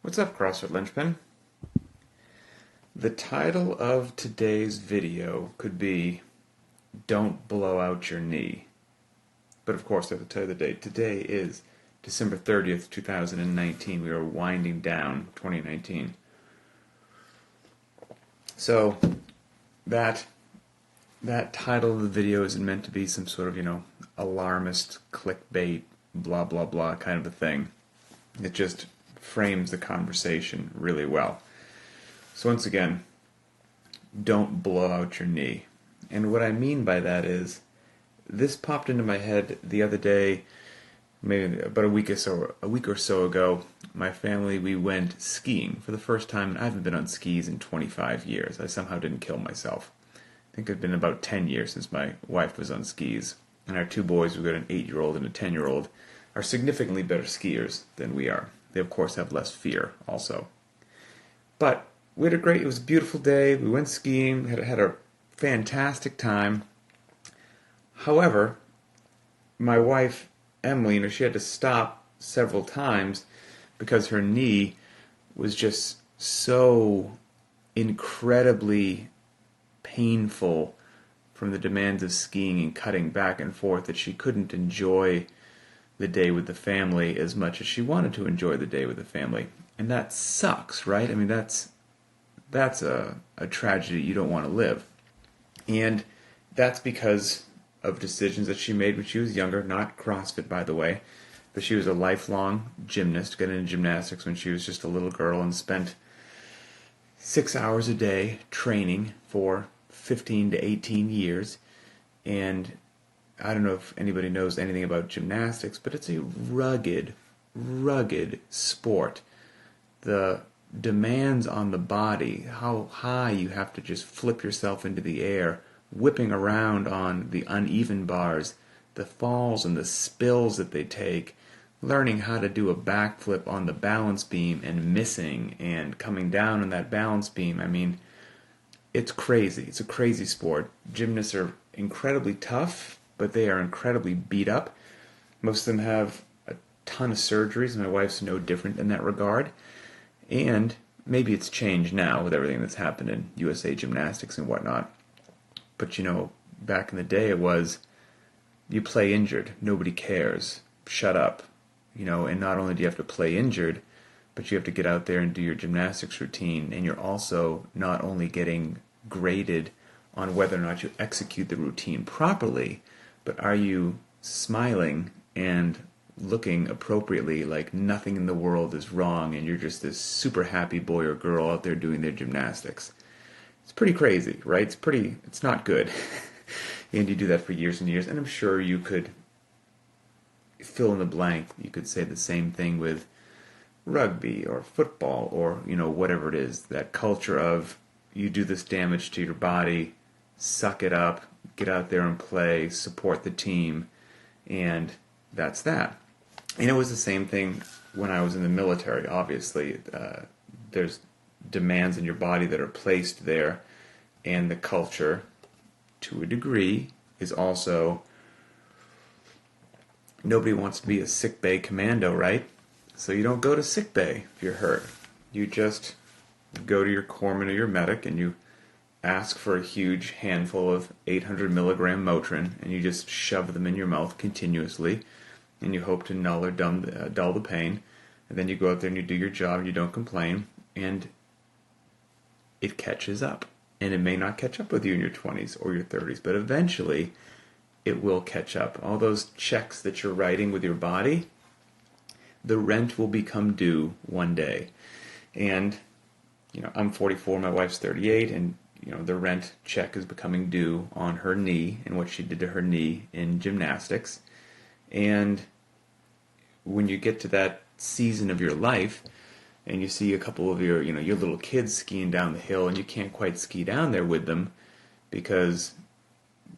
What's up, CrossFit Linchpin? The title of today's video could be Don't Blow Out Your Knee. But of course, I have to tell you the date. Today is December 30th, 2019. We are winding down 2019. So, that title of the video isn't meant to be some sort of, alarmist, clickbait, blah, blah, blah kind of a thing. It just frames the conversation really well. So once again, don't blow out your knee. And what I mean by that is, this popped into my head the other day, maybe about a week or so ago. My family, we went skiing for the first time, and I haven't been on skis in 25 years. I somehow didn't kill myself. I think it's been about 10 years since my wife was on skis. And our two boys, we've got an 8-year-old and a 10-year-old, are significantly better skiers than we are. They, of course, have less fear also. But we had it was a beautiful day. We went skiing, had a fantastic time. However, my wife, Emily, she had to stop several times because her knee was just so incredibly painful from the demands of skiing and cutting back and forth that she couldn't enjoy the day with the family as much as she wanted to enjoy the day with the family. And that sucks, right? I mean, that's a tragedy you don't want to live. And that's because of decisions that she made when she was younger, not CrossFit, by the way, but she was a lifelong gymnast, got into gymnastics when she was just a little girl and spent 6 hours a day training for 15 to 18 years. And I don't know if anybody knows anything about gymnastics, but it's a rugged sport. The demands on the body, how high you have to just flip yourself into the air, whipping around on the uneven bars, the falls and the spills that they take, learning how to do a backflip on the balance beam and missing and coming down on that balance beam. I mean, it's crazy. It's a crazy sport. Gymnasts are incredibly tough, but they are incredibly beat up. Most of them have a ton of surgeries. My wife's no different in that regard. And maybe it's changed now with everything that's happened in USA Gymnastics and whatnot. But back in the day it was, you play injured, nobody cares, shut up. And not only do you have to play injured, but you have to get out there and do your gymnastics routine, and you're also not only getting graded on whether or not you execute the routine properly, but are you smiling and looking appropriately like nothing in the world is wrong and you're just this super happy boy or girl out there doing their gymnastics. It's pretty crazy, right? It's not good. And you do that for years and years, and I'm sure you could fill in the blank. You could say the same thing with rugby or football or, whatever it is. That culture of you do this damage to your body, suck it up, get out there and play, support the team, and that's that. And it was the same thing when I was in the military, obviously. There's demands in your body that are placed there, and the culture, to a degree, is also, nobody wants to be a sick bay commando, right? So you don't go to sick bay if you're hurt. You just go to your corpsman or your medic and you ask for a huge handful of 800 milligram Motrin, and you just shove them in your mouth continuously, and you hope to null or dull the pain. And then you go out there and you do your job and you don't complain, and it catches up. And it may not catch up with you in your 20s or your 30s, but eventually it will catch up. All those checks that you're writing with your body, the rent will become due one day. And I'm 44, my wife's 38, and the rent check is becoming due on her knee and what she did to her knee in gymnastics. And when you get to that season of your life and you see a couple of your little kids skiing down the hill, and you can't quite ski down there with them because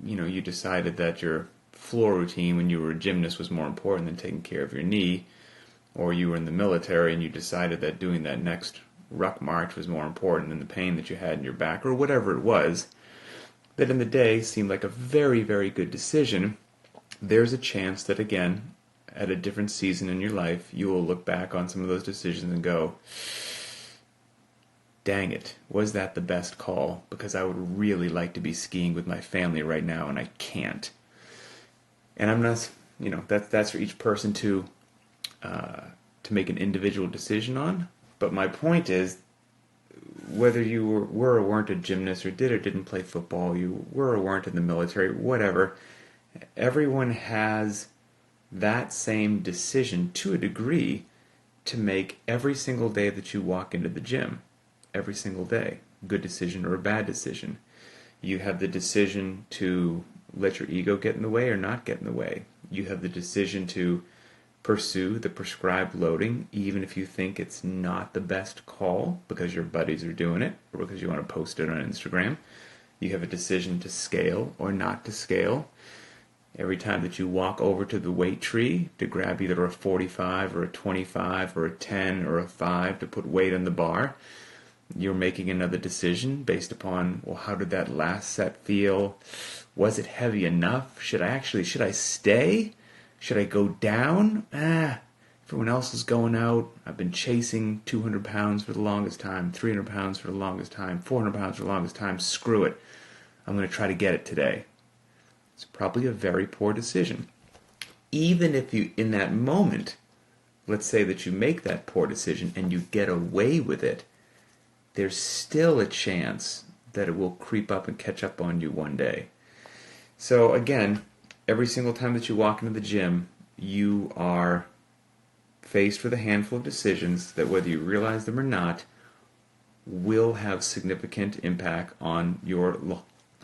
you decided that your floor routine when you were a gymnast was more important than taking care of your knee, or you were in the military and you decided that doing that next ruck march was more important than the pain that you had in your back, or whatever it was, that in the day seemed like a very, very good decision. There's a chance that, again, at a different season in your life, you will look back on some of those decisions and go, dang it, was that the best call? Because I would really like to be skiing with my family right now, and I can't. And I'm not, that's for each person to make an individual decision on. But my point is, whether you were or weren't a gymnast, or did or didn't play football, you were or weren't in the military, whatever, everyone has that same decision to a degree to make every single day that you walk into the gym. Every single day. Good decision or a bad decision. You have the decision to let your ego get in the way or not get in the way. You have the decision to pursue the prescribed loading even if you think it's not the best call because your buddies are doing it or because you want to post it on Instagram. You have a decision to scale or not to scale. Every time that you walk over to the weight tree to grab either a 45 or a 25 or a 10 or a 5 to put weight on the bar, you're making another decision based upon, well, how did that last set feel? Was it heavy enough? Should I stay? Should I go down? Everyone else is going out. I've been chasing 200 pounds for the longest time, 300 pounds for the longest time, 400 pounds for the longest time. Screw it. I'm going to try to get it today. It's probably a very poor decision. Even if you, in that moment, let's say that you make that poor decision and you get away with it, there's still a chance that it will creep up and catch up on you one day. So again, every single time that you walk into the gym, you are faced with a handful of decisions that, whether you realize them or not, will have significant impact on your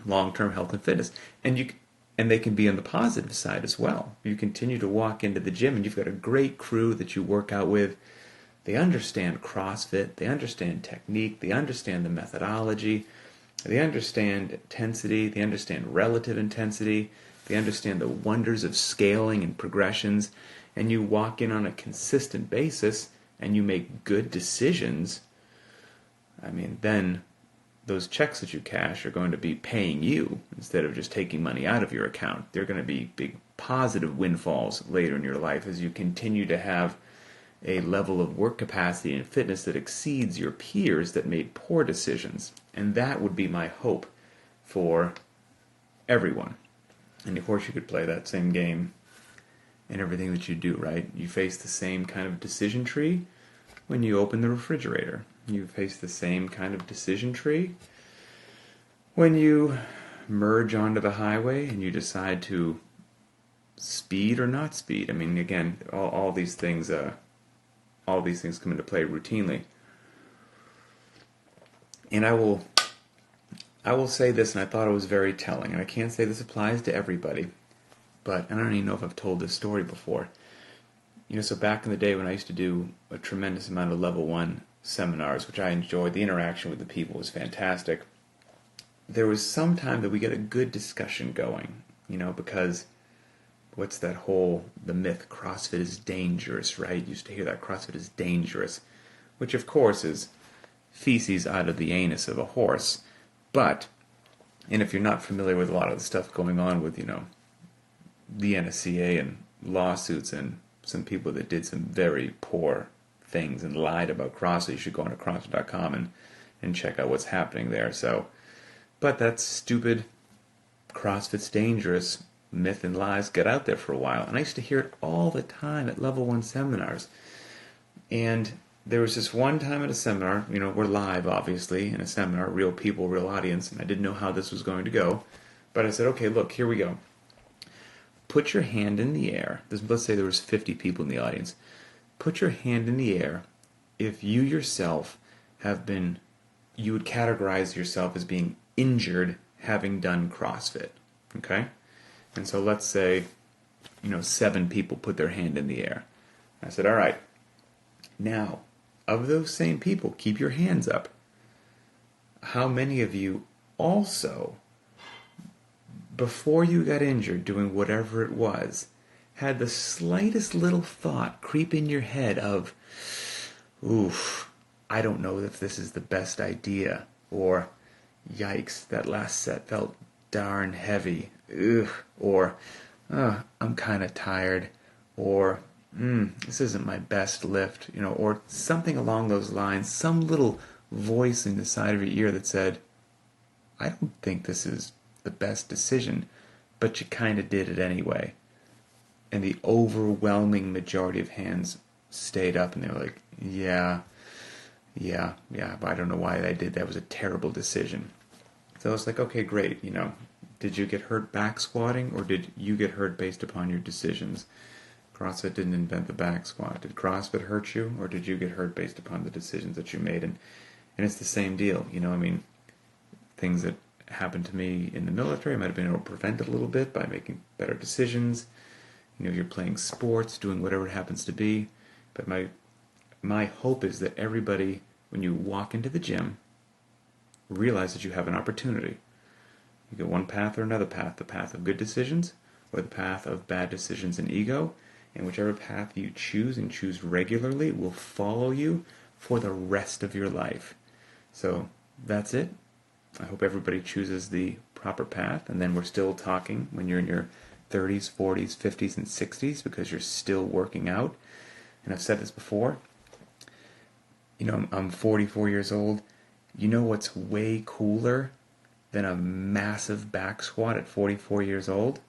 long-term health and fitness. And they can be on the positive side as well. You continue to walk into the gym and you've got a great crew that you work out with. They understand CrossFit, they understand technique, they understand the methodology, they understand intensity, they understand relative intensity, they understand the wonders of scaling and progressions, and you walk in on a consistent basis and you make good decisions. Then those checks that you cash are going to be paying you instead of just taking money out of your account. They're going to be big positive windfalls later in your life as you continue to have a level of work capacity and fitness that exceeds your peers that made poor decisions. And that would be my hope for everyone. And of course you could play that same game in everything that you do, right? You face the same kind of decision tree when you open the refrigerator. You face the same kind of decision tree when you merge onto the highway and you decide to speed or not speed. Again, all these things come into play routinely. And I will say this, and I thought it was very telling, and I can't say this applies to everybody, but I don't even know if I've told this story before. So back in the day when I used to do a tremendous amount of level 1 seminars, which I enjoyed, the interaction with the people was fantastic, there was some time that we get a good discussion going, because what's that the myth, CrossFit is dangerous, right? You used to hear that CrossFit is dangerous, which of course is feces out of the anus of a horse. But, and if you're not familiar with a lot of the stuff going on with, the NSCA and lawsuits and some people that did some very poor things and lied about CrossFit, you should go on to CrossFit.com and check out what's happening there. But that stupid CrossFit's dangerous myth and lies got out there for a while. And I used to hear it all the time at level 1 seminars. And there was this one time at a seminar, we're live obviously in a seminar, real people, real audience, and I didn't know how this was going to go. But I said, okay, look, here we go. Put your hand in the air. Let's say there was 50 people in the audience. Put your hand in the air if you yourself you would categorize yourself as being injured having done CrossFit. Okay? And so let's say, 7 people put their hand in the air. I said, all right, now, of those same people, keep your hands up. How many of you also, before you got injured doing whatever it was, had the slightest little thought creep in your head of, oof, I don't know if this is the best idea, or yikes, that last set felt darn heavy, ugh, or I'm kind of tired, or this isn't my best lift, or something along those lines, some little voice in the side of your ear that said, I don't think this is the best decision, but you kind of did it anyway. And the overwhelming majority of hands stayed up and they were like, yeah, but I don't know why I did that. It was a terrible decision. So I was like, okay, great, did you get hurt back squatting, or did you get hurt based upon your decisions? CrossFit didn't invent the back squat. Did CrossFit hurt you, or did you get hurt based upon the decisions that you made? And it's the same deal, things that happened to me in the military, I might have been able to prevent it a little bit by making better decisions. You're playing sports, doing whatever it happens to be. But my hope is that everybody, when you walk into the gym, realize that you have an opportunity. You get one path or another path, the path of good decisions or the path of bad decisions and ego, and whichever path you choose and choose regularly will follow you for the rest of your life. So that's it. I hope everybody chooses the proper path, and then we're still talking when you're in your 30s, 40s, 50s, and 60s because you're still working out. And I've said this before, I'm 44 years old. You know what's way cooler than a massive back squat at 44 years old?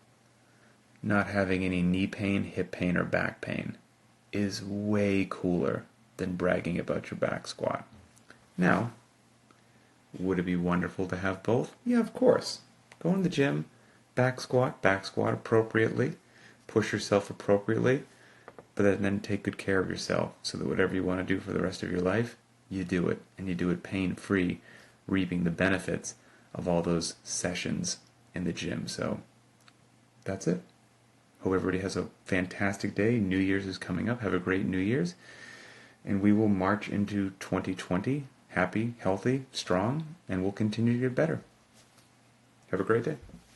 Not having any knee pain, hip pain, or back pain is way cooler than bragging about your back squat. Now, would it be wonderful to have both? Yeah, of course. Go in the gym, back squat appropriately, push yourself appropriately, but then take good care of yourself so that whatever you want to do for the rest of your life, you do it, and you do it pain-free, reaping the benefits of all those sessions in the gym. So that's it. Hope everybody has a fantastic day. New Year's is coming up. Have a great New Year's. And we will march into 2020 happy, healthy, strong, and we'll continue to get better. Have a great day.